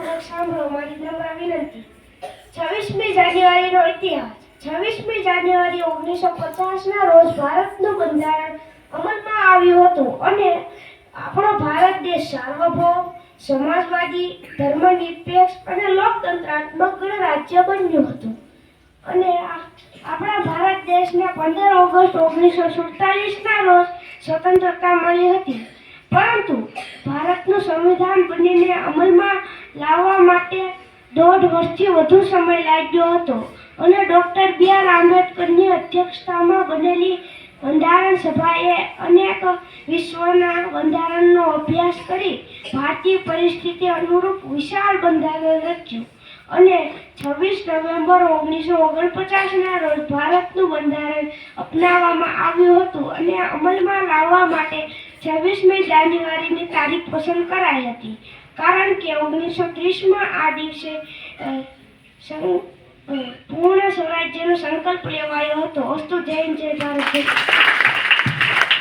ધ્યાનપૂર્વક સાંભળો મારી નમ્ર વિનંતી. 26મી જાન્યુઆરીનો ઇતિહાસ. 26મી જાન્યુઆરી 1950ના રોજ ભારતનું બંધારણ અમલમાં આવ્યું હતું અને આપણો ભારત દેશ સાર્વભૌમ, સમાજવાદી, ધર્મનિરપેક્ષ અને લોકતંત્રાત્મક ગણરાજ્ય બન્યું હતું. અને આપણા ભારત દેશને 15 ઓગસ્ટ 1947ના રોજ સ્વતંત્રતા મળી હતી. પરંતુ ભારતનું સંવિધાન બનીને અમલમાં લાવવા માટે 1.5 વર્ષથી વધુ સમય લાગ્યો હતો અને ડૉક્ટર બી.આર. આંબેડકરની અધ્યક્ષતામાં બનેલી બંધારણ સભાએ અનેક વિશ્વના બંધારણનો અભ્યાસ કરી ભારતીય પરિસ્થિતિ અનુરૂપ વિશાળ બંધારણ રચ્યું અને 26 નવેમ્બર 1949ના રોજ ભારતનું બંધારણ અપનાવવામાં આવ્યું હતું અને અમલમાં લાવવા માટે 26મી જાન્યુઆરીની તારીખ પસંદ કરાઈ હતી, કારણ કે 1930માં આ દિવસે પૂર્ણ સ્વરાજ્યનો સંકલ્પ લેવાયો હતો. અસ્તુ. જય હિન્દ, જય ભારત.